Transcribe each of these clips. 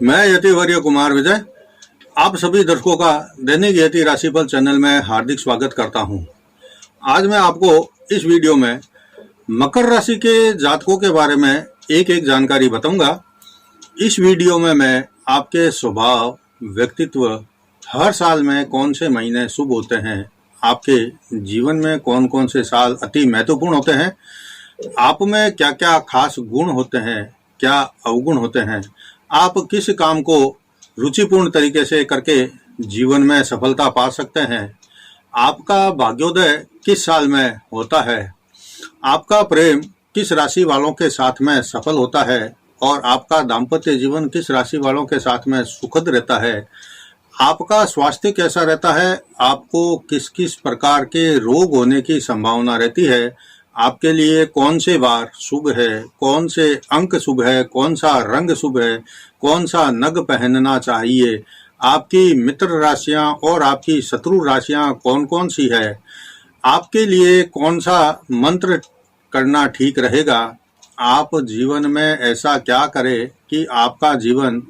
मैं यतिवर्य कुमार विजय आप सभी दर्शकों का दैनिक यति राशिफल चैनल में हार्दिक स्वागत करता हूं। आज मैं आपको इस वीडियो में मकर राशि के जातकों के बारे में एक एक जानकारी बताऊंगा। इस वीडियो में मैं आपके स्वभाव, व्यक्तित्व, हर साल में कौन से महीने शुभ होते हैं, आपके जीवन में कौन कौन से साल अति महत्वपूर्ण होते हैं, आप में क्या क्या खास गुण होते हैं, क्या अवगुण होते हैं, आप किस काम को रुचिपूर्ण तरीके से करके जीवन में सफलता पा सकते हैं, आपका भाग्योदय किस साल में होता है, आपका प्रेम किस राशि वालों के साथ में सफल होता है और आपका दाम्पत्य जीवन किस राशि वालों के साथ में सुखद रहता है, आपका स्वास्थ्य कैसा रहता है, आपको किस किस प्रकार के रोग होने की संभावना रहती है, आपके लिए कौन से वार शुभ है, कौन से अंक शुभ है, कौन सा रंग शुभ है, कौन सा नग पहनना चाहिए, आपकी मित्र राशियां और आपकी शत्रु राशियां कौन कौन सी है, आपके लिए कौन सा मंत्र करना ठीक रहेगा, आप जीवन में ऐसा क्या करें कि आपका जीवन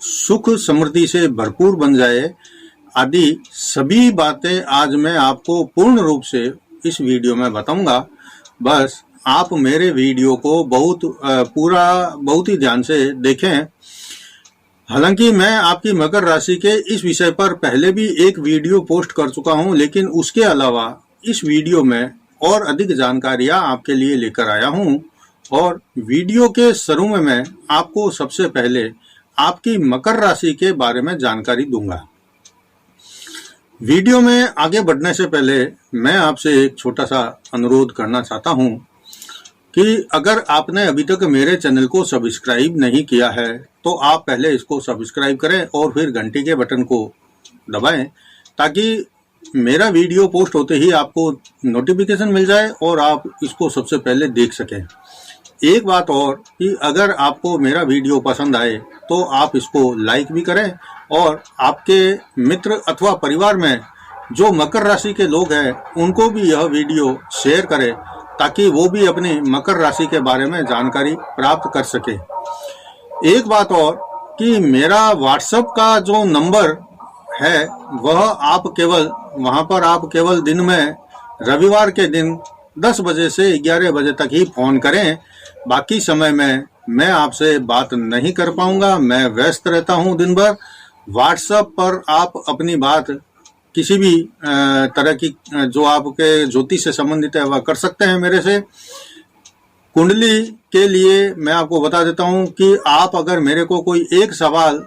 सुख समृद्धि से भरपूर बन जाए, आदि सभी बातें आज मैं आपको पूर्ण रूप से इस वीडियो में बताऊंगा। बस आप मेरे वीडियो को बहुत ही ध्यान से देखें। हालांकि मैं आपकी मकर राशि के इस विषय पर पहले भी एक वीडियो पोस्ट कर चुका हूं, लेकिन उसके अलावा इस वीडियो में और अधिक जानकारियां आपके लिए लेकर आया हूं और वीडियो के शुरू में मैं आपको सबसे पहले आपकी मकर राशि के बारे में जानकारी दूंगा। वीडियो में आगे बढ़ने से पहले मैं आपसे एक छोटा सा अनुरोध करना चाहता हूं कि अगर आपने अभी तक मेरे चैनल को सब्सक्राइब नहीं किया है तो आप पहले इसको सब्सक्राइब करें और फिर घंटी के बटन को दबाएं ताकि मेरा वीडियो पोस्ट होते ही आपको नोटिफिकेशन मिल जाए और आप इसको सबसे पहले देख सकें। एक बात और कि अगर आपको मेरा वीडियो पसंद आए तो आप इसको लाइक भी करें और आपके मित्र अथवा परिवार में जो मकर राशि के लोग हैं उनको भी यह वीडियो शेयर करें ताकि वो भी अपनी मकर राशि के बारे में जानकारी प्राप्त कर सके। एक बात और कि मेरा व्हाट्सएप का जो नंबर है वह आप केवल दिन में रविवार के दिन 10 बजे से 11 बजे तक ही फोन करें। बाकी समय में मैं आपसे बात नहीं कर पाऊंगा, मैं व्यस्त रहता हूं दिन भर। व्हाट्सएप पर आप अपनी बात किसी भी तरह की जो आपके ज्योतिष से संबंधित है वह कर सकते हैं मेरे से। कुंडली के लिए मैं आपको बता देता हूं कि आप अगर मेरे को कोई एक सवाल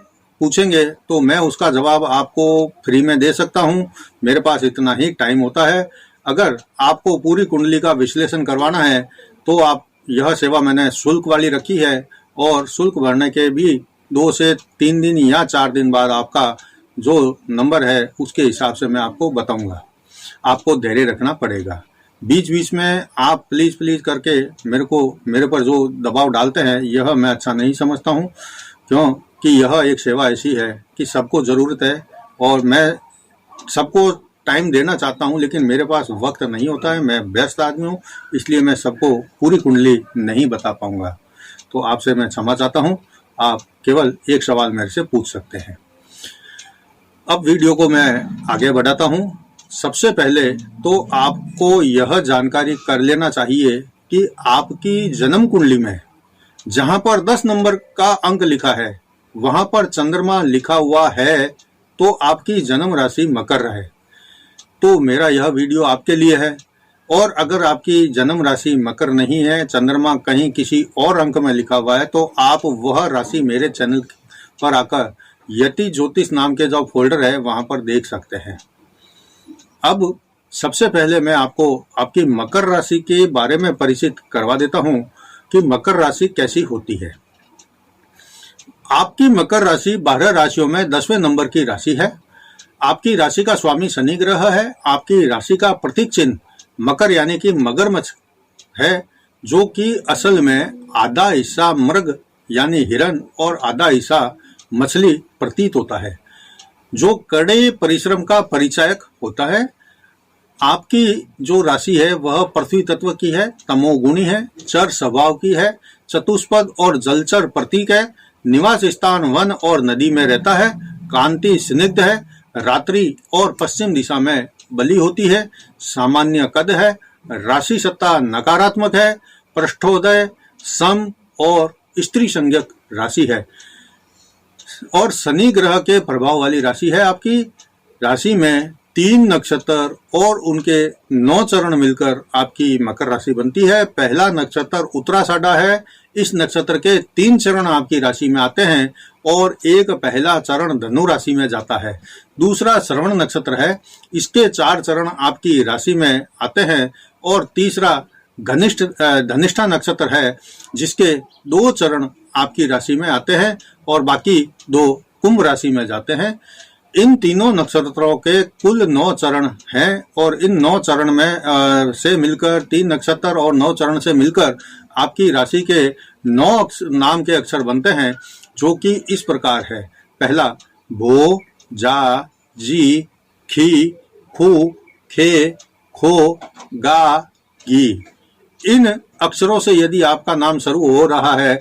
पूछेंगे तो मैं उसका जवाब आपको फ्री में दे सकता हूं, मेरे पास इतना ही टाइम होता है। अगर आपको पूरी कुंडली का विश्लेषण करवाना है तो आप यह सेवा मैंने शुल्क वाली रखी है और शुल्क भरने के भी 2 से 3 दिन या 4 दिन बाद आपका जो नंबर है उसके हिसाब से मैं आपको बताऊंगा। आपको धैर्य रखना पड़ेगा। बीच बीच में आप प्लीज करके मेरे पर जो दबाव डालते हैं यह मैं अच्छा नहीं समझता हूं, क्योंकि यह एक सेवा ऐसी है कि सबको ज़रूरत है और मैं सबको टाइम देना चाहता हूं, लेकिन मेरे पास वक्त नहीं होता है, मैं व्यस्त आदमी हूं, इसलिए मैं सबको पूरी कुंडली नहीं बता पाऊंगा। तो आपसे मैं क्षमा चाहता हूं, आप केवल एक सवाल मेरे से पूछ सकते हैं। अब वीडियो को मैं आगे बढ़ाता हूं। सबसे पहले तो आपको यह जानकारी कर लेना चाहिए कि आपकी जन्म कुंडली में जहां पर 10 नंबर का अंक लिखा है वहां पर चंद्रमा लिखा हुआ है तो आपकी जन्म राशि मकर है। तो मेरा यह वीडियो आपके लिए है। और अगर आपकी जन्म राशि मकर नहीं है, चंद्रमा कहीं किसी और अंक में लिखा हुआ है, तो आप वह राशि मेरे चैनल पर आकर यति ज्योतिष नाम के जो फोल्डर है वहां पर देख सकते हैं। अब सबसे पहले मैं आपको आपकी मकर राशि के बारे में परिचित करवा देता हूं कि मकर राशि कैसी होती है। आपकी मकर राशि 12 राशियों में 10वें नंबर की राशि है। आपकी राशि का स्वामी शनि ग्रह है। आपकी राशि का प्रतीक चिन्ह मकर यानी कि मगरमच्छ है, जो कि असल में आधा हिस्सा मृग यानी हिरण और आधा हिस्सा मछली प्रतीत होता है, जो कड़े परिश्रम का परिचायक होता है। आपकी जो राशि है वह पृथ्वी तत्व की है, तमोगुणी है, चर स्वभाव की है, चतुष्पद और जलचर प्रतीक है, निवास स्थान वन और नदी में रहता है। कांति स्निग्ध है। रात्रि और पश्चिम दिशा में बली होती है। सामान्य कद है। राशि सत्ता नकारात्मक है। पृष्ठोदय सम और स्त्री संज्ञक राशि है और शनि ग्रह के प्रभाव वाली राशि है। आपकी राशि में 3 नक्षत्र और उनके 9 चरण मिलकर आपकी मकर राशि बनती है। पहला नक्षत्र उत्तराषाढ़ा है। इस नक्षत्र के 3 चरण आपकी राशि में आते हैं और एक पहला चरण धनु राशि में जाता है। दूसरा श्रवण नक्षत्र है। इसके 4 चरण आपकी राशि में आते हैं और तीसरा धनिष्ठा नक्षत्र है जिसके 2 चरण आपकी राशि में आते हैं और बाकी 2 कुंभ राशि में जाते हैं। इन तीनों नक्षत्रों के कुल 9 चरण हैं और इन 9 चरण में से मिलकर 3 नक्षत्र और 9 चरण से मिलकर आपकी राशि के 9 नाम के अक्षर बनते हैं जो कि इस प्रकार है। पहला भो, जा, जी, खी, खू, खे, खो, गा, गी। इन अक्षरों से यदि आपका नाम शुरू हो रहा है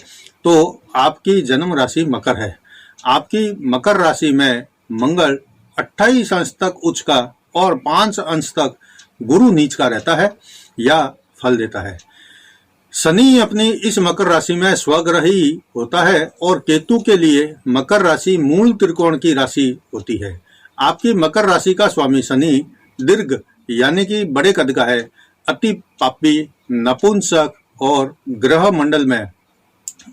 तो आपकी जन्म राशि मकर है। आपकी मकर राशि में मंगल 28 अंश तक उच्च का और 5 अंश तक गुरु नीच का रहता है या फल देता है। शनि अपनी इस मकर राशि में स्वग्रही होता है और केतु के लिए मकर राशि मूल त्रिकोण की राशि होती है। आपकी मकर राशि का स्वामी शनि दीर्घ यानी कि बड़े कद का है। अति पापी, नपुंसक और ग्रह मंडल में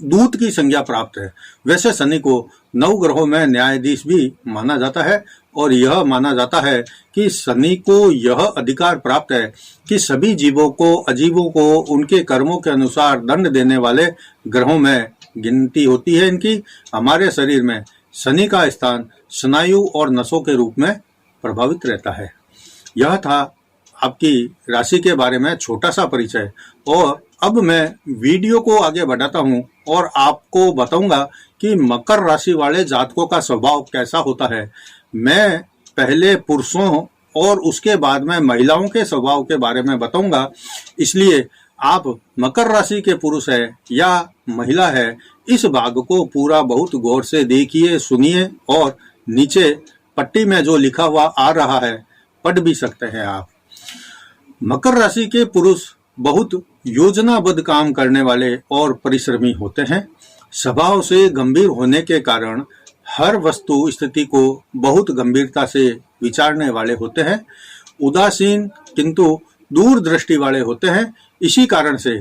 दूत की संज्ञा प्राप्त है। वैसे शनि को 9 ग्रहों में न्यायाधीश भी माना जाता है और यह माना जाता है कि शनि को यह अधिकार प्राप्त है कि सभी जीवों को, अजीवों को उनके कर्मों के अनुसार दंड देने वाले ग्रहों में गिनती होती है इनकी। हमारे शरीर में शनि का स्थान स्नायु और नसों के रूप में प्रभावित रहता है। यह था आपकी राशि के बारे में छोटा सा परिचय और अब मैं वीडियो को आगे बढ़ाता हूं और आपको बताऊंगा कि मकर राशि वाले जातकों का स्वभाव कैसा होता है। मैं पहले पुरुषों और उसके बाद में महिलाओं के स्वभाव के बारे में बताऊंगा, इसलिए आप मकर राशि के पुरुष है या महिला है, इस भाग को पूरा बहुत गौर से देखिए, सुनिए और नीचे पट्टी में जो लिखा हुआ आ रहा है पढ़ भी सकते हैं आप। मकर राशि के पुरुष बहुत योजनाबद्ध काम करने वाले और परिश्रमी होते हैं। स्वभाव से गंभीर होने के कारण हर वस्तु स्थिति को बहुत गंभीरता से विचारने वाले होते हैं। उदासीन किंतु दूरदृष्टि वाले होते हैं। इसी कारण से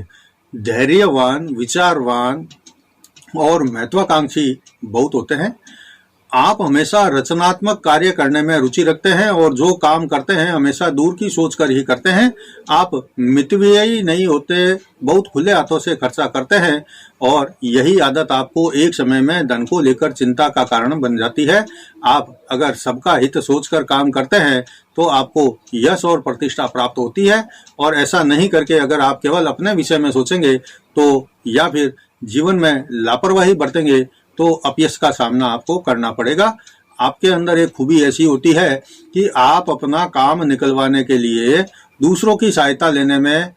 धैर्यवान, विचारवान और महत्वाकांक्षी बहुत होते हैं। आप हमेशा रचनात्मक कार्य करने में रुचि रखते हैं और जो काम करते हैं हमेशा दूर की सोच कर ही करते हैं। आप मितव्ययी नहीं होते, बहुत खुले हाथों से खर्चा करते हैं और यही आदत आपको एक समय में धन को लेकर चिंता का कारण बन जाती है। आप अगर सबका हित सोचकर काम करते हैं तो आपको यश और प्रतिष्ठा प्राप्त होती है और ऐसा नहीं करके अगर आप केवल अपने विषय में सोचेंगे तो या फिर जीवन में लापरवाही बरतेंगे तो अपयश का सामना आपको करना पड़ेगा। आपके अंदर एक खूबी ऐसी होती है कि आप अपना काम निकलवाने के लिए दूसरों की सहायता लेने में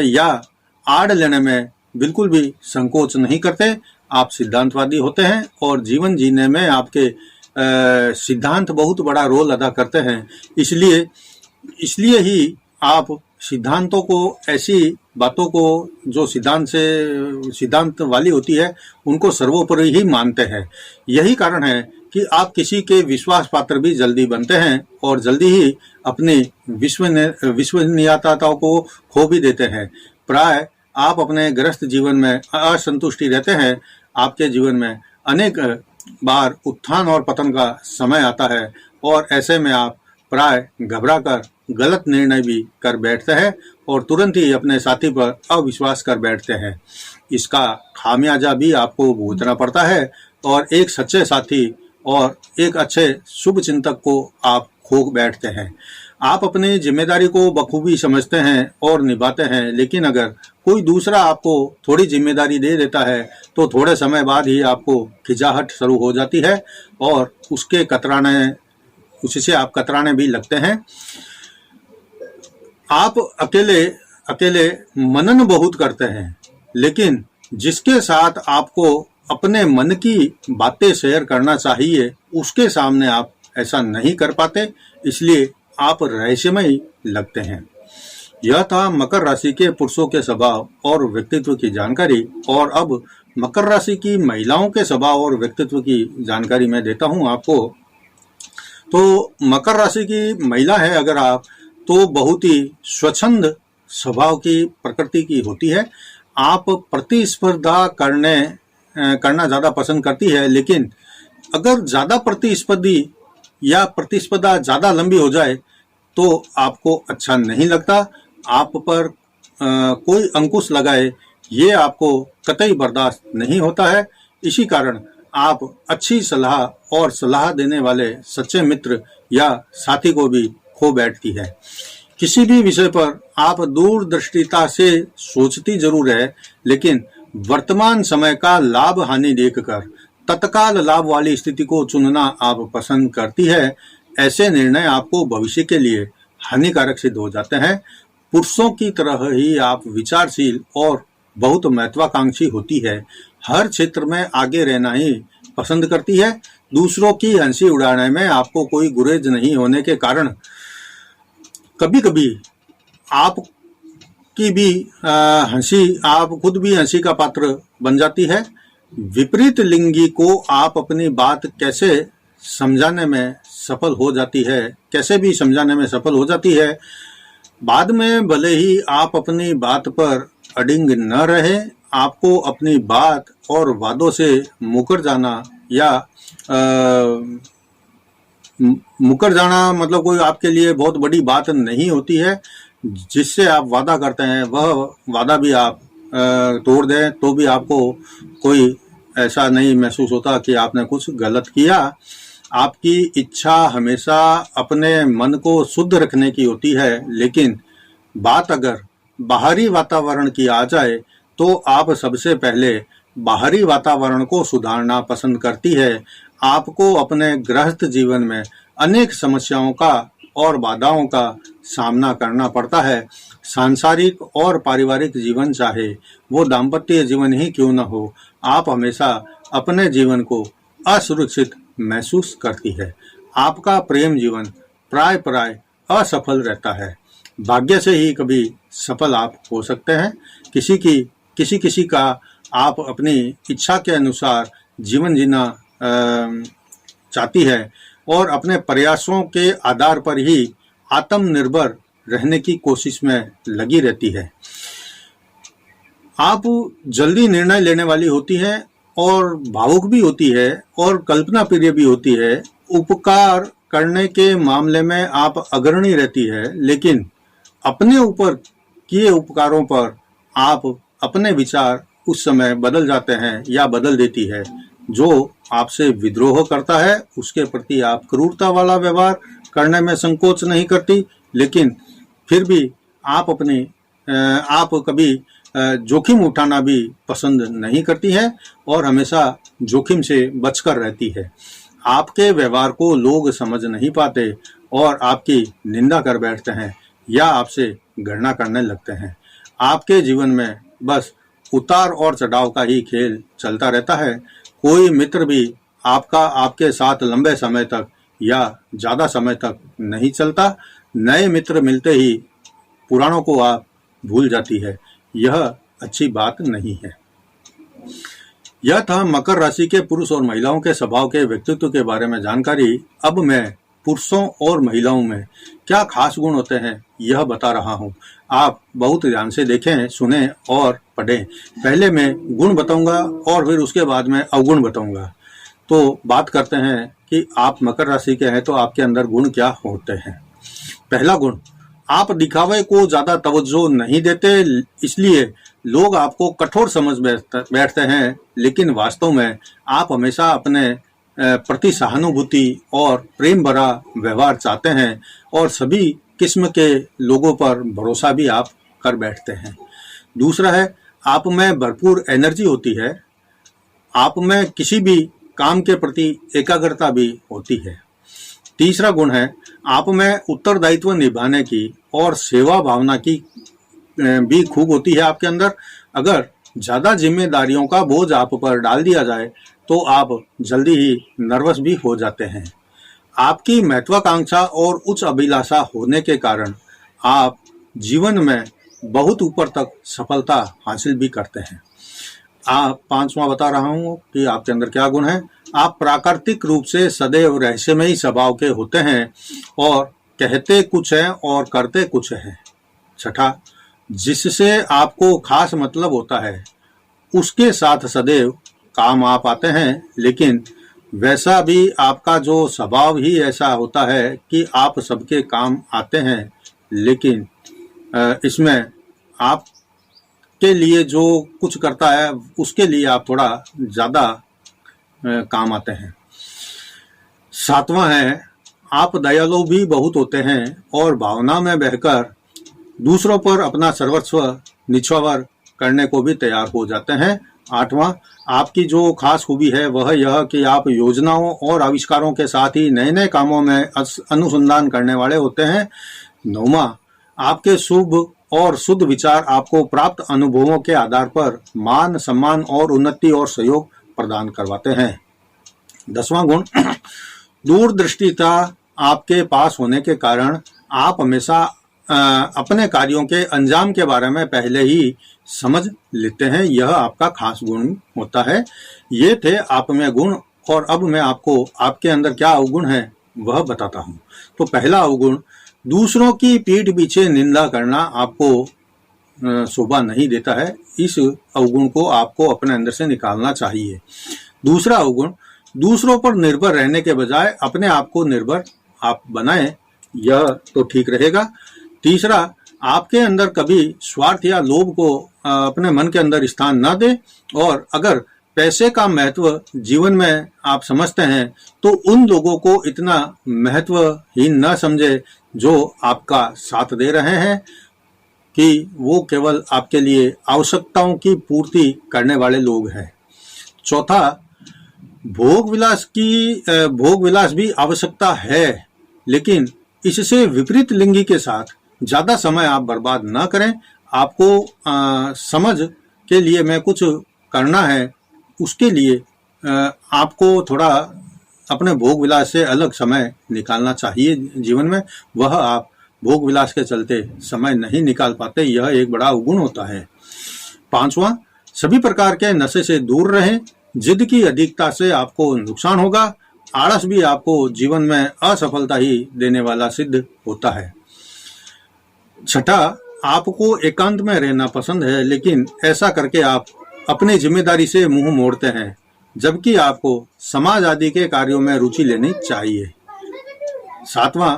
या आड़ लेने में बिल्कुल भी संकोच नहीं करते। आप सिद्धांतवादी होते हैं और जीवन जीने में आपके सिद्धांत बहुत बड़ा रोल अदा करते हैं। इसलिए ही आप सिद्धांतों को, ऐसी बातों को जो सिद्धांत वाली होती है उनको सर्वोपरि ही मानते हैं। यही कारण है कि आप किसी के विश्वास पात्र भी जल्दी बनते हैं और जल्दी ही अपनी विश्वसनीयता को खो भी देते हैं। प्राय आप अपने गृहस्थ जीवन में असंतुष्टि रहते हैं। आपके जीवन में अनेक बार उत्थान और पतन का समय आता है और ऐसे में आप प्राय घबराकर गलत निर्णय भी कर बैठते हैं और तुरंत ही अपने साथी पर अविश्वास कर बैठते हैं। इसका खामियाजा भी आपको भुगतना पड़ता है और एक सच्चे साथी और एक अच्छे शुभ चिंतक को आप खो बैठते हैं। आप अपनी जिम्मेदारी को बखूबी समझते हैं और निभाते हैं, लेकिन अगर कोई दूसरा आपको थोड़ी जिम्मेदारी दे देता है तो थोड़े समय बाद ही आपको खिंचाहट शुरू हो जाती है और उससे आप कतराने भी लगते हैं। आप अकेले मनन बहुत करते हैं, लेकिन जिसके साथ आपको अपने मन की बातें शेयर करना चाहिए, उसके सामने आप ऐसा नहीं कर पाते, इसलिए आप रहस्यमय लगते हैं। यह था मकर राशि के पुरुषों के स्वभाव और व्यक्तित्व की जानकारी। और अब मकर राशि की महिलाओं के स्वभाव और व्यक्तित्व की जानकारी मैं देता हूं आपको। तो मकर राशि की महिला है अगर आप, तो बहुत ही स्वच्छंद स्वभाव की प्रकृति की होती है। आप प्रतिस्पर्धा करना ज़्यादा पसंद करती है, लेकिन अगर ज़्यादा प्रतिस्पर्धी या प्रतिस्पर्धा ज़्यादा लंबी हो जाए तो आपको अच्छा नहीं लगता। आप पर कोई अंकुश लगाए, ये आपको कतई बर्दाश्त नहीं होता है। इसी कारण आप अच्छी सलाह और सलाह देने वाले सच्चे मित्र या साथी को भी खो बैठती है। किसी भी विषय पर आप दूरदृष्टिता से सोचती जरूर है, लेकिन वर्तमान समय का लाभ हानि देखकर तत्काल लाभ वाली स्थिति को चुनना आप पसंद करती है। ऐसे निर्णय आपको भविष्य के लिए हानिकारक सिद्ध हो जाते हैं। पुरुषों की तरह ही आप विचारशील और बहुत महत्वाकांक्षी होती है। हर क्षेत्र में आगे रहना ही पसंद करती है। दूसरों की हंसी उड़ाने में आपको कोई गुरेज नहीं होने के कारण कभी कभी आपकी भी हंसी, आप खुद भी हंसी का पात्र बन जाती है। विपरीत लिंगी को आप अपनी बात कैसे भी समझाने में सफल हो जाती है। बाद में भले ही आप अपनी बात पर अडिग न रहे, आपको अपनी बात और वादों से मुकर जाना मतलब कोई आपके लिए बहुत बड़ी बात नहीं होती है। जिससे आप वादा करते हैं वह वादा भी आप तोड़ दें तो भी आपको कोई ऐसा नहीं महसूस होता कि आपने कुछ गलत किया। आपकी इच्छा हमेशा अपने मन को शुद्ध रखने की होती है, लेकिन बात अगर बाहरी वातावरण की आ जाए तो आप सबसे पहले बाहरी वातावरण को सुधारना पसंद करती है। आपको अपने गृहस्थ जीवन में अनेक समस्याओं का और बाधाओं का सामना करना पड़ता है। सांसारिक और पारिवारिक जीवन, चाहे वो दाम्पत्य जीवन ही क्यों न हो, आप हमेशा अपने जीवन को असुरक्षित महसूस करती है। आपका प्रेम जीवन प्राय असफल रहता है। भाग्य से ही कभी सफल आप हो सकते हैं। किसी का आप अपनी इच्छा के अनुसार जीवन जीना चाहती है और अपने प्रयासों के आधार पर ही आत्मनिर्भर रहने की कोशिश में लगी रहती है। आप जल्दी निर्णय लेने वाली होती हैं और भावुक भी होती है और कल्पना प्रिय भी होती है। उपकार करने के मामले में आप अग्रणी रहती है, लेकिन अपने ऊपर किए उपकारों पर आप अपने विचार उस समय बदल जाते हैं या बदल देती है। जो आपसे विद्रोह करता है उसके प्रति आप क्रूरता वाला व्यवहार करने में संकोच नहीं करती, लेकिन फिर भी आप कभी जोखिम उठाना भी पसंद नहीं करती है और हमेशा जोखिम से बचकर रहती है। आपके व्यवहार को लोग समझ नहीं पाते और आपकी निंदा कर बैठते हैं या आपसे घृणा करने लगते हैं। आपके जीवन में बस उतार और चढ़ाव का ही खेल चलता रहता है। कोई मित्र भी आपके साथ लंबे समय तक या ज़्यादा समय तक नहीं चलता। नए मित्र मिलते ही पुरानों को आप भूल जाती है। यह अच्छी बात नहीं है। यह था मकर राशि के पुरुष और महिलाओं के स्वभाव के व्यक्तित्व के बारे में जानकारी। अब मैं पुरुषों और महिलाओं में क्या खास गुण होते हैं यह बता रहा हूँ। आप बहुत ध्यान से देखें, सुने और पढ़ें। पहले मैं गुण बताऊंगा और फिर उसके बाद में अवगुण बताऊंगा। तो बात करते हैं कि आप मकर राशि के हैं तो आपके अंदर गुण क्या होते हैं। पहला गुण, आप दिखावे को ज्यादा तवज्जो नहीं देते, इसलिए लोग आपको कठोर समझ बैठते हैं, लेकिन वास्तव में आप हमेशा अपने प्रति सहानुभूति और प्रेम भरा व्यवहार चाहते हैं और सभी किस्म के लोगों पर भरोसा भी आप कर बैठते हैं। दूसरा है, आप में भरपूर एनर्जी होती है। आप में किसी भी काम के प्रति एकाग्रता भी होती है। तीसरा गुण है, आप में उत्तरदायित्व निभाने की और सेवा भावना की भी खूब होती है आपके अंदर। अगर ज़्यादा जिम्मेदारियों का बोझ आप पर डाल दिया जाए तो आप जल्दी ही नर्वस भी हो जाते हैं। आपकी महत्वाकांक्षा और उच्च अभिलाषा होने के कारण आप जीवन में बहुत ऊपर तक सफलता हासिल भी करते हैं। आप पांचवा बता रहा हूं कि आपके अंदर क्या गुण है। आप प्राकृतिक रूप से सदैव रहस्यमयी स्वभाव के होते हैं और कहते कुछ है और करते कुछ है। छठा, जिससे आपको खास मतलब होता है उसके साथ सदैव काम आप आते हैं, लेकिन वैसा भी आपका जो स्वभाव ही ऐसा होता है कि आप सबके काम आते हैं, लेकिन इसमें आपके लिए जो कुछ करता है उसके लिए आप थोड़ा ज़्यादा काम आते हैं। सातवां है, आप दयालु भी बहुत होते हैं और भावना में बहकर दूसरों पर अपना सर्वस्व निछावर करने को भी तैयार हो जाते हैं। आठवां, आपकी जो खास खूबी है वह यह कि आप योजनाओं और आविष्कारों के साथ ही नए नए कामों में अनुसंधान करने वाले होते हैं। नौवां, आपके शुभ और शुद्ध विचार आपको प्राप्त अनुभवों के आधार पर मान सम्मान और उन्नति और सहयोग प्रदान करवाते हैं। 10वां गुण, दूरदृष्टिता आपके पास होने के कारण आप हमेशा अपने कार्यों के अंजाम के बारे में पहले ही समझ लेते हैं। यह आपका खास गुण होता है। ये थे आप में गुण, और अब मैं आपको आपके अंदर क्या अवगुण है वह बताता हूँ। तो पहला अवगुण, दूसरों की पीठ पीछे निंदा करना आपको शोभा नहीं देता है। इस अवगुण को आपको अपने अंदर से निकालना चाहिए। दूसरा अवगुण, दूसरों पर निर्भर रहने के बजाय अपने आप को निर्भर आप बनाएं, यह तो ठीक रहेगा। तीसरा, आपके अंदर कभी स्वार्थ या लोभ को अपने मन के अंदर स्थान न दे, और अगर पैसे का महत्व जीवन में आप समझते हैं तो उन लोगों को इतना महत्वहीन न समझे जो आपका साथ दे रहे हैं, कि वो केवल आपके लिए आवश्यकताओं की पूर्ति करने वाले लोग हैं। चौथा, भोग विलास भी आवश्यकता है, लेकिन इससे विपरीत लिंगी के साथ ज्यादा समय आप बर्बाद ना करें। आपको समझ के लिए मैं कुछ करना है, उसके लिए आपको थोड़ा अपने भोग विलास से अलग समय निकालना चाहिए जीवन में। वह आप भोग विलास के चलते समय नहीं निकाल पाते, यह एक बड़ा अवगुण होता है। पांचवा, सभी प्रकार के नशे से दूर रहें। जिद की अधिकता से आपको नुकसान होगा। आलस भी आपको जीवन में असफलता ही देने वाला सिद्ध होता है। छठा, आपको एकांत में रहना पसंद है, लेकिन ऐसा करके आप अपनी जिम्मेदारी से मुंह मोड़ते हैं, जबकि आपको समाज आदि के कार्यों में रुचि लेनी चाहिए। सातवां,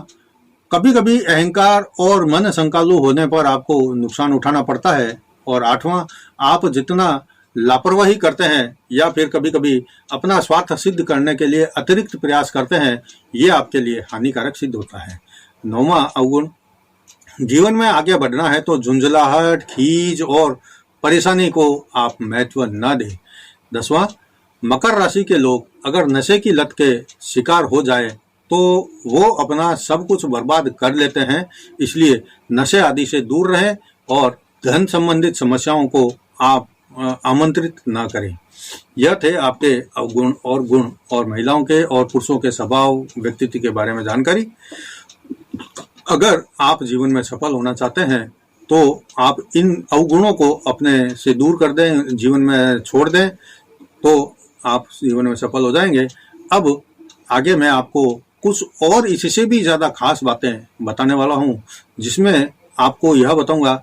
कभी कभी अहंकार और मन संकालु होने पर आपको नुकसान उठाना पड़ता है। और आठवां, आप जितना लापरवाही करते हैं या फिर कभी कभी अपना स्वार्थ सिद्ध करने के लिए अतिरिक्त प्रयास करते हैं, ये आपके लिए हानिकारक सिद्ध होता है। नौवां अवगुण, जीवन में आगे बढ़ना है तो झुंझलाहट, खीज और परेशानी को आप महत्व न दें। 10वां, मकर राशि के लोग अगर नशे की लत के शिकार हो जाए तो वो अपना सब कुछ बर्बाद कर लेते हैं, इसलिए नशे आदि से दूर रहें और धन संबंधित समस्याओं को आप आमंत्रित ना करें। यह थे आपके अवगुण और गुण और महिलाओं के और पुरुषों के स्वभाव व्यक्तित्व के बारे में जानकारी। अगर आप जीवन में सफल होना चाहते हैं तो आप इन अवगुणों को अपने से दूर कर दें, जीवन में छोड़ दें, तो आप जीवन में सफल हो जाएंगे। अब आगे मैं आपको कुछ और इससे भी ज़्यादा खास बातें बताने वाला हूँ, जिसमें आपको यह बताऊंगा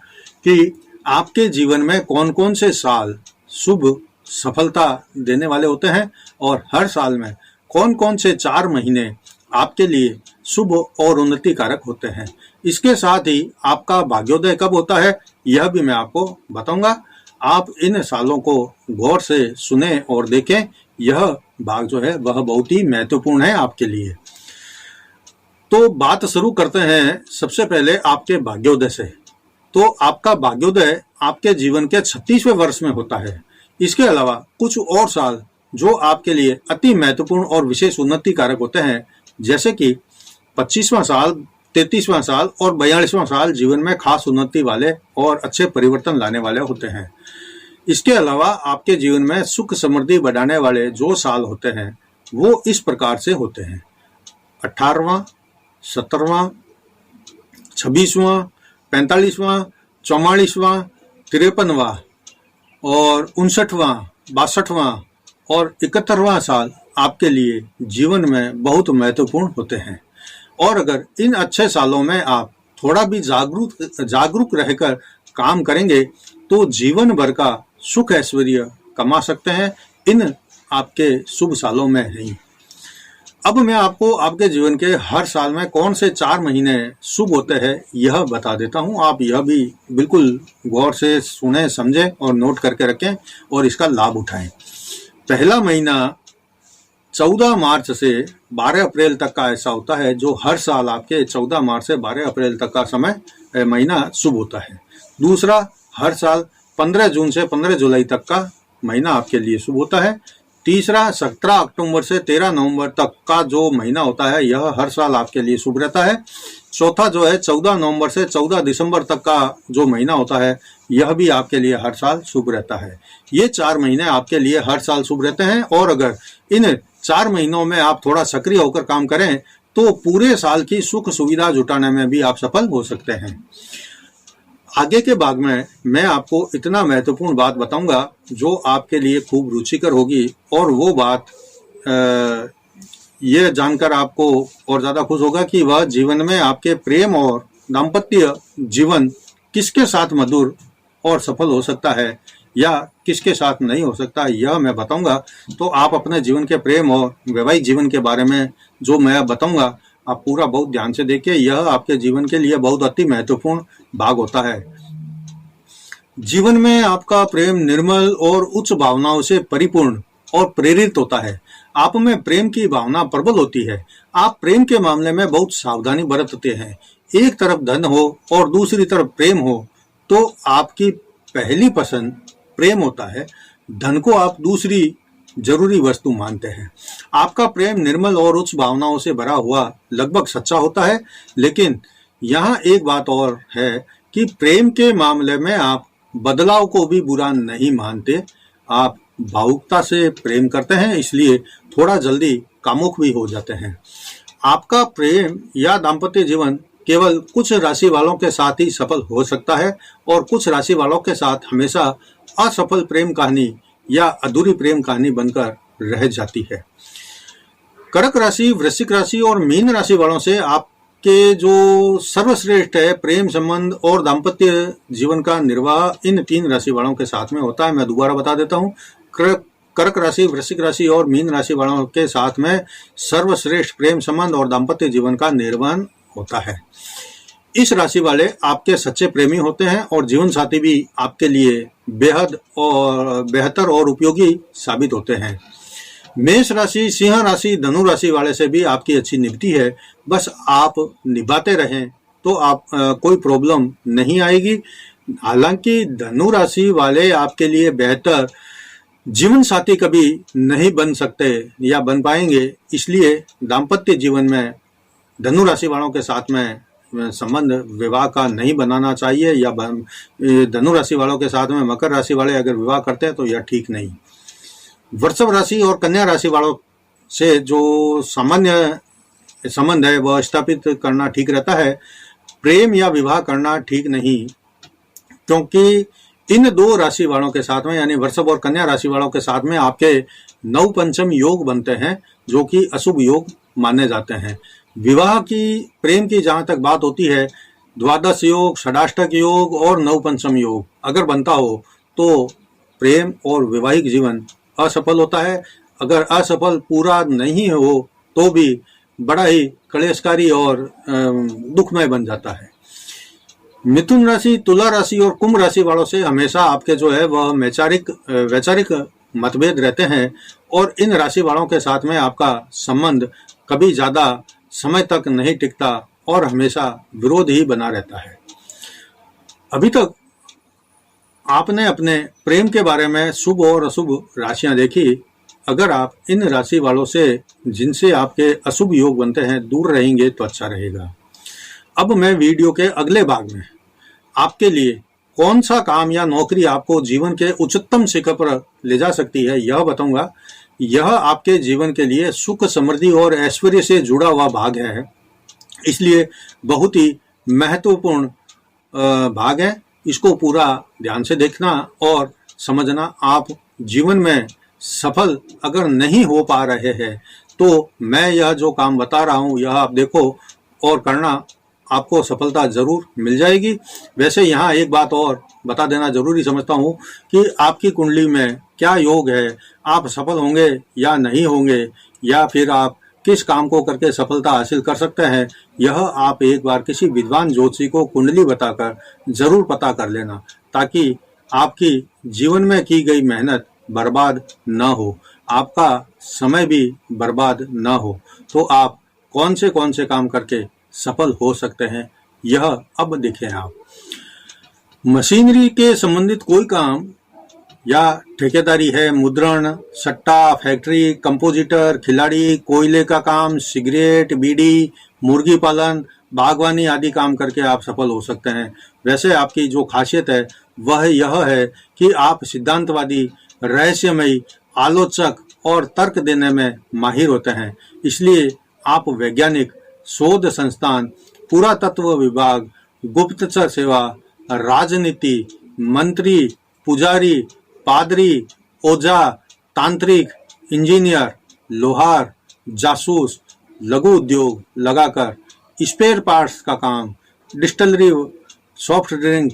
कि आपके जीवन में कौन कौन से साल शुभ सफलता देने वाले होते हैं और हर साल में कौन कौन से 4 महीने आपके लिए शुभ और उन्नति कारक होते हैं। इसके साथ ही आपका भाग्योदय कब होता है यह भी मैं आपको बताऊंगा। आप इन सालों को गौर से सुने और देखें, यह भाग जो है वह बहुत ही महत्वपूर्ण है आपके लिए। तो बात शुरू करते हैं सबसे पहले आपके भाग्योदय से। तो आपका भाग्योदय आपके जीवन के 36वें वर्ष में होता है। इसके अलावा कुछ और साल जो आपके लिए अति महत्वपूर्ण और विशेष उन्नति कारक होते हैं, जैसे कि 25वां साल, 33वां साल और 42वां साल जीवन में खास उन्नति वाले और अच्छे परिवर्तन लाने वाले होते हैं। इसके अलावा आपके जीवन में सुख समृद्धि बढ़ाने वाले जो साल होते हैं वो इस प्रकार से होते हैं: 18वां, 17वां, 26वां, 45वां, 44वां, 53वां और 59वां, 62वां और 71वां साल आपके लिए जीवन में बहुत महत्वपूर्ण होते हैं। और अगर इन अच्छे सालों में आप थोड़ा भी जागरूक रहकर काम करेंगे तो जीवन भर का सुख ऐश्वर्य कमा सकते हैं इन आपके शुभ सालों में ही। अब मैं आपको आपके जीवन के हर साल में कौन से 4 महीने शुभ होते हैं यह बता देता हूं। आप यह भी बिल्कुल गौर से सुने, समझें और नोट करके रखें और इसका लाभ उठाएं। पहला महीना 14 मार्च से 12 अप्रैल तक का ऐसा होता है, जो हर साल आपके 14 मार्च से 12 अप्रैल तक का समय महीना शुभ होता है। दूसरा, हर साल 15 जून से 15 जुलाई तक का महीना आपके लिए शुभ होता है। तीसरा, 17 अक्टूबर से 13 नवंबर तक का जो महीना होता है यह हर साल आपके लिए शुभ रहता है। चौथा जो है 14 नवंबर से 14 दिसंबर तक का जो महीना होता है यह भी आपके लिए हर साल शुभ रहता है। ये 4 महीने आपके लिए हर साल शुभ रहते हैं और अगर इन 4 महीनों में आप थोड़ा सक्रिय होकर काम करें तो पूरे साल की सुख सुविधा जुटाने में भी आप सफल हो सकते हैं। आगे के भाग में मैं आपको इतना महत्वपूर्ण बात बताऊंगा जो आपके लिए खूब रुचिकर होगी और वो बात ये जानकर आपको और ज्यादा खुश होगा कि वह जीवन में आपके प्रेम और दाम्पत्य जीवन किसके साथ मधुर और सफल हो सकता है या किसके साथ नहीं हो सकता, यह मैं बताऊंगा। तो आप अपने जीवन के प्रेम और वैवाहिक जीवन के बारे में जो मैं बताऊंगा आप पूरा बहुत ध्यान से देखिए, यह आपके जीवन के लिए बहुत अति महत्वपूर्ण भाग होता है। जीवन में आपका प्रेम निर्मल और उच्च भावनाओं से परिपूर्ण और प्रेरित होता है। आप में प्रेम की भावना प्रबल होती है। आप प्रेम के मामले में बहुत सावधानी बरतते हैं। एक तरफ धन हो और दूसरी तरफ प्रेम हो तो आपकी पहली पसंद प्रेम होता है, धन को आप दूसरी जरूरी वस्तु मानते हैं। आपका प्रेम निर्मल और उच्च भावनाओं से भरा हुआ लगभग सच्चा होता है। लेकिन यहाँ एक बात और है कि प्रेम के मामले में आप बदलाव को भी बुरा नहीं मानते। आप भावुकता से प्रेम करते हैं, इसलिए थोड़ा जल्दी कामुक भी हो जाते हैं। आपका प्रेम या दाम्पत्य जीवन केवल कुछ राशि वालों के साथ ही सफल हो सकता है और कुछ राशि वालों के साथ हमेशा असफल प्रेम कहानी या अधूरी प्रेम कहानी बनकर रह जाती है। कर्क राशि, वृश्चिक राशि और मीन राशि वालों से आपके जो सर्वश्रेष्ठ है प्रेम संबंध और दाम्पत्य जीवन का निर्वाह इन 3 राशि वालों के साथ में होता है। मैं दोबारा बता देता हूँ, कर्क राशि, वृश्चिक राशि और मीन राशि वालों के साथ में सर्वश्रेष्ठ प्रेम संबंध और दाम्पत्य जीवन का निर्वहन होता है। इस राशि वाले आपके सच्चे प्रेमी होते हैं और जीवन साथी भी आपके लिए बेहद और बेहतर और उपयोगी साबित होते हैं। मेष राशि, सिंह राशि, धनु राशि वाले से भी आपकी अच्छी निभती है। बस आप निभाते रहें तो आप कोई प्रॉब्लम नहीं आएगी। हालांकि धनु राशि वाले आपके लिए बेहतर जीवन साथी कभी नहीं बन सकते या बन पाएंगे, इसलिए दाम्पत्य जीवन में धनु राशि वालों के साथ में संबंध विवाह का नहीं बनाना चाहिए या धनु राशि वालों के साथ में मकर राशि वाले अगर विवाह करते हैं तो यह ठीक नहीं। वृषभ राशि और कन्या राशि वालों से जो सामान्य संबंध है वह स्थापित करना ठीक रहता है। प्रेम या विवाह करना ठीक नहीं, क्योंकि इन 2 राशि वालों के साथ में यानी वृषभ और कन्या राशि वालों के साथ में आपके 9 पंचम योग बनते हैं जो कि अशुभ योग माने जाते हैं। विवाह की प्रेम की जहां तक बात होती है, द्वादश योग, षडाष्टक योग और 9 पंचम योग अगर बनता हो तो प्रेम और वैवाहिक जीवन असफल होता है। अगर असफल पूरा नहीं हो तो भी बड़ा ही क्लेशकारी और दुखमय बन जाता है। मिथुन राशि, तुला राशि और कुंभ राशि वालों से हमेशा आपके जो है वह वैचारिक मतभेद रहते हैं और इन राशि वालों के साथ में आपका संबंध कभी ज्यादा समय तक नहीं टिकता और हमेशा विरोध ही बना रहता है। अभी तक आपने अपने प्रेम के बारे में शुभ और अशुभ राशियां देखी। अगर आप इन राशि वालों से जिनसे आपके अशुभ योग बनते हैं दूर रहेंगे तो अच्छा रहेगा। अब मैं वीडियो के अगले भाग में आपके लिए कौन सा काम या नौकरी आपको जीवन के उच्चतम शिखर पर ले जा सकती है, यह बताऊंगा। यह आपके जीवन के लिए सुख, समृद्धि और ऐश्वर्य से जुड़ा हुआ भाग है, इसलिए बहुत ही महत्वपूर्ण भाग है। इसको पूरा ध्यान से देखना और समझना। आप जीवन में सफल अगर नहीं हो पा रहे हैं तो मैं यह जो काम बता रहा हूँ यह आप देखो और करना, आपको सफलता जरूर मिल जाएगी। वैसे यहाँ एक बात और बता देना जरूरी समझता हूँ कि आपकी कुंडली में क्या योग है, आप सफल होंगे या नहीं होंगे, या फिर आप किस काम को करके सफलता हासिल कर सकते हैं, यह आप एक बार किसी विद्वान ज्योतिषी को कुंडली बताकर जरूर पता कर लेना, ताकि आपकी जीवन में की गई मेहनत बर्बाद न हो, आपका समय भी बर्बाद न हो। तो आप कौन से काम करके सफल हो सकते हैं, यह अब देखें आप। मशीनरी के संबंधित कोई काम या ठेकेदारी है, मुद्रण, सट्टा, फैक्ट्री, कंपोजिटर, खिलाड़ी, कोयले का काम, सिगरेट, बीड़ी, मुर्गी पालन, बागवानी आदि काम करके आप सफल हो सकते हैं। वैसे आपकी जो खासियत है वह यह है कि आप सिद्धांतवादी, रहस्यमयी, आलोचक और तर्क देने में माहिर होते हैं, इसलिए आप वैज्ञानिक, शोध संस्थान, पुरातत्व विभाग, गुप्तचर सेवा, राजनीति, मंत्री, पुजारी, पादरी, ओझा, तांत्रिक, इंजीनियर, लोहार, जासूस, लघु उद्योग लगाकर स्पेयर पार्ट्स का काम, डिस्टिलरी, सॉफ्ट ड्रिंक,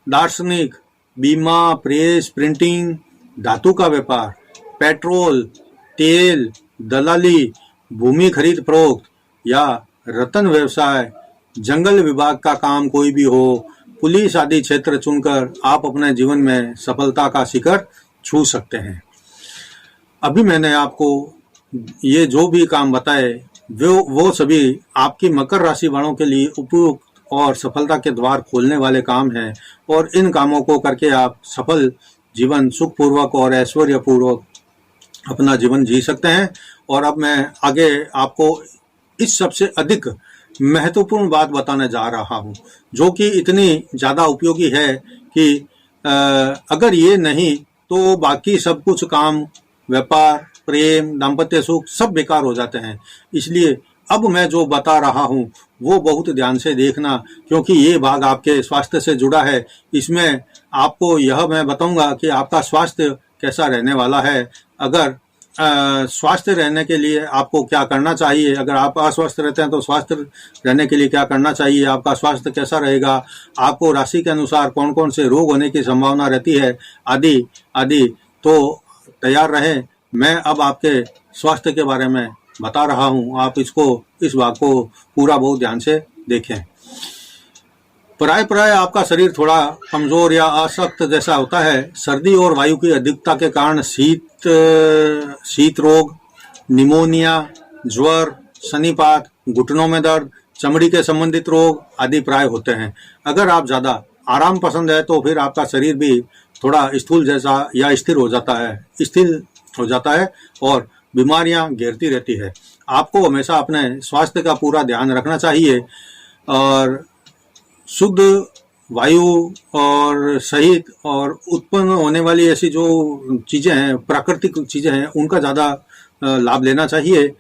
दार्शनिक, बीमा, प्रेस, प्रिंटिंग, धातु का व्यापार, पेट्रोल, तेल, दलाली, भूमि खरीद फरोख्त या रत्न व्यवसाय, जंगल विभाग का काम कोई भी हो, पुलिस आदि क्षेत्र चुनकर आप अपने जीवन में सफलता का शिखर छू सकते हैं। अभी मैंने आपको ये जो भी काम बताए वो सभी आपकी मकर राशि वालों के लिए उपयुक्त और सफलता के द्वार खोलने वाले काम हैं, और इन कामों को करके आप सफल जीवन सुखपूर्वक और ऐश्वर्यपूर्वक अपना जीवन जी सकते हैं। और अब मैं आगे आपको इस सबसे अधिक महत्वपूर्ण बात बताने जा रहा हूं, जो कि इतनी ज़्यादा उपयोगी है कि अगर ये नहीं तो बाकी सब कुछ काम, व्यापार, प्रेम, दाम्पत्य सुख सब बेकार हो जाते हैं। इसलिए अब मैं जो बता रहा हूँ वो बहुत ध्यान से देखना, क्योंकि ये भाग आपके स्वास्थ्य से जुड़ा है। इसमें आपको यह मैं बताऊंगा कि आपका स्वास्थ्य कैसा रहने वाला है, अगर स्वास्थ्य रहने के लिए आपको क्या करना चाहिए, अगर आप अस्वस्थ रहते हैं तो स्वास्थ्य रहने के लिए क्या करना चाहिए, आपका स्वास्थ्य कैसा रहेगा, आपको राशि के अनुसार कौन कौन से रोग होने की संभावना रहती है, आदि आदि। तो तैयार रहें, मैं अब आपके स्वास्थ्य के बारे में बता रहा हूं, आप इस भाग को पूरा बहुत ध्यान से देखें। प्राय आपका शरीर थोड़ा कमजोर या अशक्त जैसा होता है। सर्दी और वायु की अधिकता के कारण शीत रोग, निमोनिया, ज्वर, सनीपात, घुटनों में दर्द, चमड़ी के संबंधित रोग आदि प्राय होते हैं। अगर आप ज्यादा आराम पसंद है तो फिर आपका शरीर भी थोड़ा स्थूल जैसा या स्थिर हो जाता है और बीमारियां घेरती रहती है। आपको हमेशा अपने स्वास्थ्य का पूरा ध्यान रखना चाहिए और शुद्ध वायु और सहित और उत्पन्न होने वाली ऐसी जो चीजें हैं, प्राकृतिक चीजें हैं, उनका ज्यादा लाभ लेना चाहिए।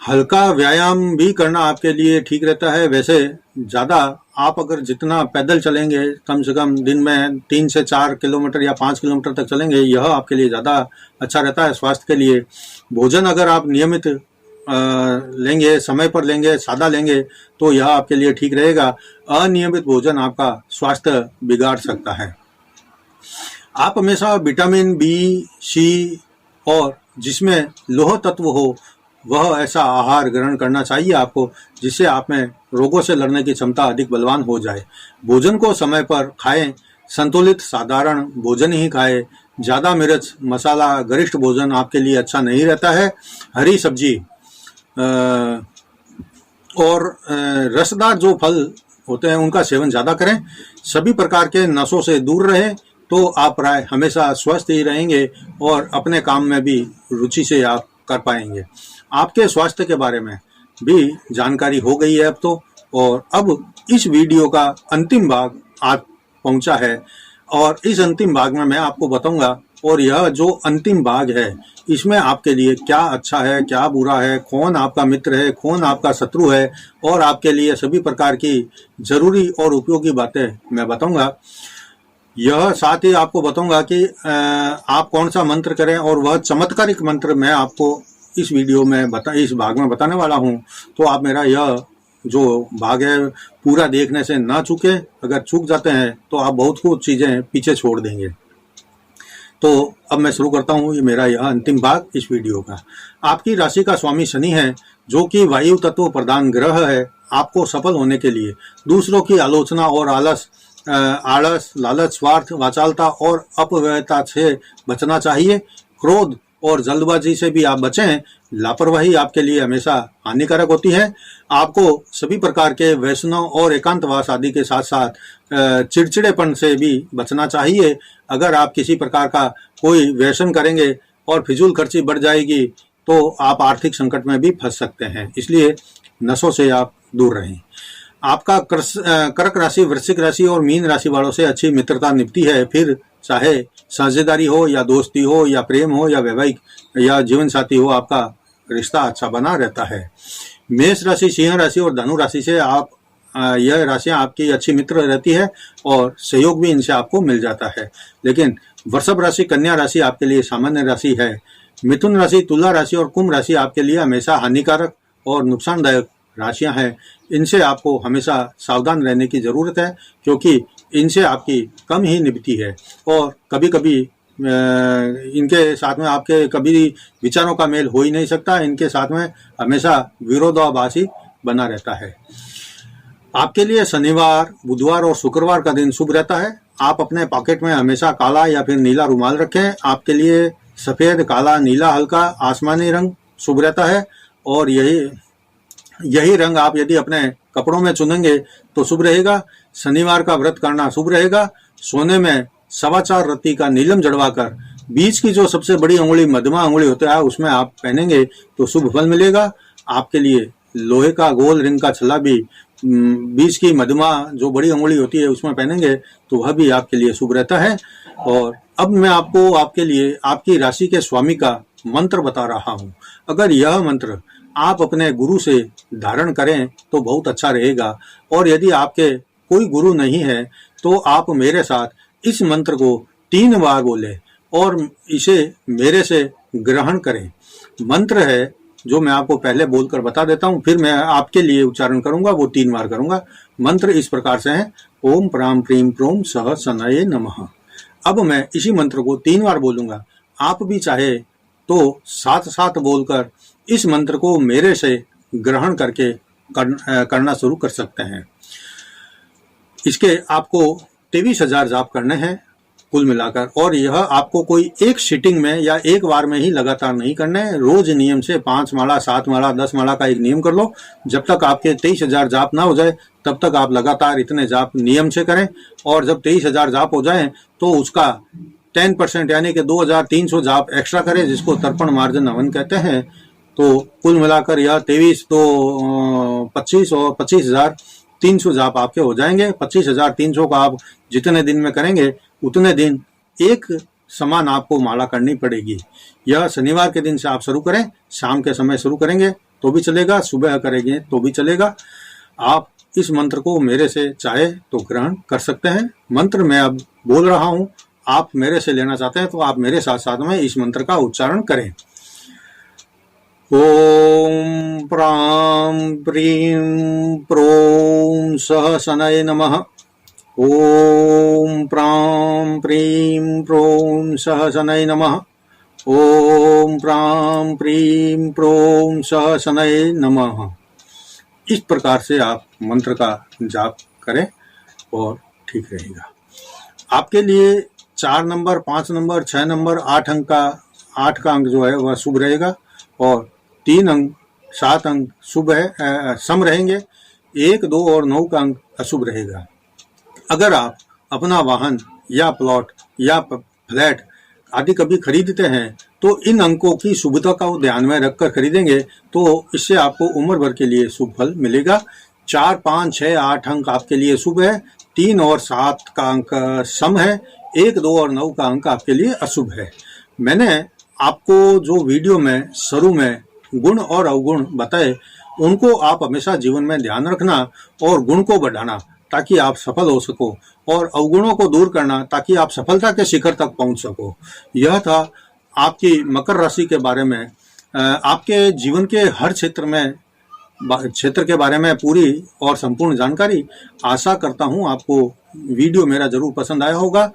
हल्का व्यायाम भी करना आपके लिए ठीक रहता है। वैसे ज्यादा आप अगर जितना पैदल चलेंगे, कम से कम दिन में 3 से 4 किलोमीटर या 5 किलोमीटर तक चलेंगे, यह आपके लिए ज्यादा अच्छा रहता है स्वास्थ्य के लिए। भोजन अगर आप नियमित लेंगे, समय पर लेंगे, सादा लेंगे, तो यह आपके लिए ठीक रहेगा। अनियमित भोजन आपका स्वास्थ्य बिगाड़ सकता है। आप हमेशा विटामिन बी, सी और जिसमें लौह तत्व हो वह ऐसा आहार ग्रहण करना चाहिए आपको, जिससे आप में रोगों से लड़ने की क्षमता अधिक बलवान हो जाए। भोजन को समय पर खाएं, संतुलित साधारण भोजन ही खाएं। ज्यादा मिर्च, मसाला, गरिष्ठ भोजन आपके लिए अच्छा नहीं रहता है। हरी सब्जी और रसदार जो फल होते हैं उनका सेवन ज्यादा करें। सभी प्रकार के नशों से दूर रहें, तो आप प्राय हमेशा स्वस्थ ही रहेंगे और अपने काम में भी रुचि से आप कर पाएंगे। आपके स्वास्थ्य के बारे में भी जानकारी हो गई है अब तो। और अब इस वीडियो का अंतिम भाग आप पहुंचा है। और इस अंतिम भाग में मैं आपको बताऊंगा, और यह जो अंतिम भाग है इसमें आपके लिए क्या अच्छा है, क्या बुरा है, कौन आपका मित्र है, कौन आपका शत्रु है, और आपके लिए सभी प्रकार की जरूरी और उपयोगी बातें मैं बताऊंगा। यह साथ ही आपको बताऊंगा कि आप कौन सा मंत्र करें, और वह चमत्कारिक मंत्र मैं आपको इस वीडियो में इस भाग में बताने वाला हूं। तो आप मेरा यह जो भाग है पूरा देखने से ना चूके। अगर चूक जाते हैं तो आप बहुत कुछ चीजें पीछे छोड़ देंगे। तो अब मैं शुरू करता हूँ ये मेरा यह अंतिम भाग इस वीडियो का। आपकी राशि का स्वामी शनि है, जो कि वायु तत्व प्रधान ग्रह है। आपको सफल होने के लिए दूसरों की आलोचना और आलस, लालच, स्वार्थ, वाचालता और अपव्ययता से बचना चाहिए। क्रोध और जल्दबाजी से भी आप बचें। लापरवाही आपके लिए हमेशा हानिकारक होती है। आपको सभी प्रकार के व्यसनों और एकांतवास आदि के साथ साथ चिड़चिड़ेपन से भी बचना चाहिए। अगर आप किसी प्रकार का कोई व्यसन करेंगे और फिजूल खर्ची बढ़ जाएगी तो आप आर्थिक संकट में भी फंस सकते हैं। इसलिए नशों से आप दूर रहें। आपका कर्क राशि, वृश्चिक राशि और मीन राशि वालों से अच्छी मित्रता निभती है। फिर चाहे साझेदारी हो या दोस्ती हो या प्रेम हो या वैवाहिक या जीवन साथी हो, आपका रिश्ता अच्छा बना रहता है। मेष राशि, सिंह राशि और धनु राशि से यह राशियां आपकी अच्छी मित्र रहती है और सहयोग भी इनसे आपको मिल जाता है। लेकिन वृषभ राशि, कन्या राशि आपके लिए सामान्य राशि है। मिथुन राशि, तुला राशि और कुंभ राशि आपके लिए हमेशा हानिकारक और नुकसानदायक राशियां हैं। इनसे आपको हमेशा सावधान रहने की जरूरत है, क्योंकि इनसे आपकी कम ही निभती है और कभी कभी इनके साथ में आपके कभी विचारों का मेल हो ही नहीं सकता। इनके साथ में हमेशा विरोधाभासी बना रहता है। आपके लिए शनिवार, बुधवार और शुक्रवार का दिन शुभ रहता है। आप अपने पॉकेट में हमेशा काला या फिर नीला रुमाल रखें। आपके लिए सफेद, काला, नीला, हल्का आसमानी रंग शुभ रहता है, और यही रंग आप यदि अपने कपड़ों में चुनेंगे तो शुभ रहेगा। शनिवार का व्रत करना शुभ रहेगा। सोने में 4.25 रत्ती का नीलम जड़वाकर बीच की जो सबसे बड़ी उंगली मध्यमा उंगली होता है उसमें आप पहनेंगे तो शुभ फल मिलेगा। आपके लिए लोहे का गोल रिंग का छल्ला भी बीच की मध्यमा जो बड़ी उंगली होती है उसमें पहनेंगे तो वह भी आपके लिए शुभ रहता है। और अब मैं आपको आपके लिए आपकी राशि के स्वामी का मंत्र बता रहा हूँ। अगर यह मंत्र आप अपने गुरु से धारण करें तो बहुत अच्छा रहेगा, और यदि आपके कोई गुरु नहीं है तो आप मेरे साथ इस मंत्र को 3 बार बोलें और इसे मेरे से ग्रहण करें। मंत्र है जो मैं आपको पहले बोलकर बता देता हूँ, फिर मैं आपके लिए उच्चारण करूंगा, वो 3 बार करूंगा। मंत्र इस प्रकार से है, ओम प्राम प्रीम प्रोम सह सनये नमः। अब मैं इसी मंत्र को 3 बार बोलूंगा। आप भी चाहे तो साथ साथ बोलकर इस मंत्र को मेरे से ग्रहण करके करना शुरू कर सकते हैं। इसके आपको 23,000 जाप करने हैं कुल मिलाकर, और यह आपको कोई एक सीटिंग में या एक बार में ही लगातार नहीं करने हैं। रोज नियम से 5 माला, 7 माला, 10 माला का एक नियम कर लो। जब तक आपके 23,000 जाप ना हो जाए तब तक आप लगातार इतने जाप नियम से करें, और जब 23,000 जाप हो जाए तो उसका 10% यानी कि 2,300 जाप एक्स्ट्रा करें, जिसको तर्पण मार्जन हवन कहते हैं। तो कुल मिलाकर यह 23 तो 25 और 25,300 जाप आपके हो जाएंगे। 25,300 का आप जितने दिन में करेंगे उतने दिन एक समान आपको माला करनी पड़ेगी। यह शनिवार के दिन से आप शुरू करें, शाम के समय शुरू करेंगे तो भी चलेगा, सुबह करेंगे तो भी चलेगा। आप इस मंत्र को मेरे से चाहे तो ग्रहण कर सकते हैं। मंत्र मैं अब बोल रहा हूं, आप मेरे से लेना चाहते हैं तो आप मेरे साथ साथ में इस मंत्र का उच्चारण करें। ओम प्राम प्रीम प्रोम सह सनये नमः। ओम प्राम प्रीम प्रोम सह सनये नमः। ओम प्राम प्रीम प्रोम सह सनये नमः। इस प्रकार से आप मंत्र का जाप करें और ठीक रहेगा। आपके लिए 4 नंबर, 5 नंबर, 6 नंबर, 8 का अंक जो है वह शुभ रहेगा, और 3 अंक, 7 अंक शुभ है, सम रहेंगे। 1, 2 और 9 का अंक अशुभ रहेगा। अगर आप अपना वाहन या प्लॉट या फ्लैट आदि कभी खरीदते हैं तो इन अंकों की शुभता का ध्यान में रखकर खरीदेंगे तो इससे आपको उम्र भर के लिए शुभ फल मिलेगा। 4, 5, 6, 8 अंक आपके लिए शुभ है। 3 और 7 का अंक सम है, 1, 2 और 9 का अंक आपके लिए अशुभ है। मैंने आपको जो वीडियो में शुरू में गुण और अवगुण बताए, उनको आप हमेशा जीवन में ध्यान रखना और गुण को बढ़ाना ताकि आप सफल हो सको, और अवगुणों को दूर करना ताकि आप सफलता के शिखर तक पहुंच सको। यह था आपकी मकर राशि के बारे में, आपके जीवन के हर क्षेत्र के बारे में पूरी और संपूर्ण जानकारी। आशा करता हूं आपको वीडियो मेरा जरूर पसंद आया होगा।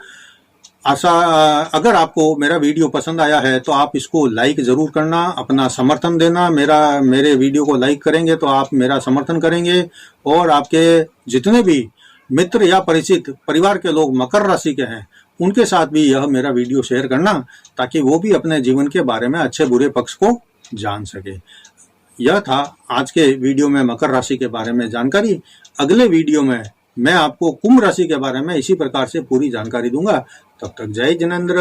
अगर आपको मेरा वीडियो पसंद आया है तो आप इसको लाइक जरूर करना, अपना समर्थन देना। मेरे वीडियो को लाइक करेंगे तो आप मेरा समर्थन करेंगे, और आपके जितने भी मित्र या परिचित परिवार के लोग मकर राशि के हैं, उनके साथ भी यह मेरा वीडियो शेयर करना ताकि वो भी अपने जीवन के बारे में अच्छे बुरे पक्ष को जान सके। यह था आज के वीडियो में मकर राशि के बारे में जानकारी। अगले वीडियो में मैं आपको कुंभ राशि के बारे में इसी प्रकार से पूरी जानकारी दूंगा। तब तक जय जिनेंद्र।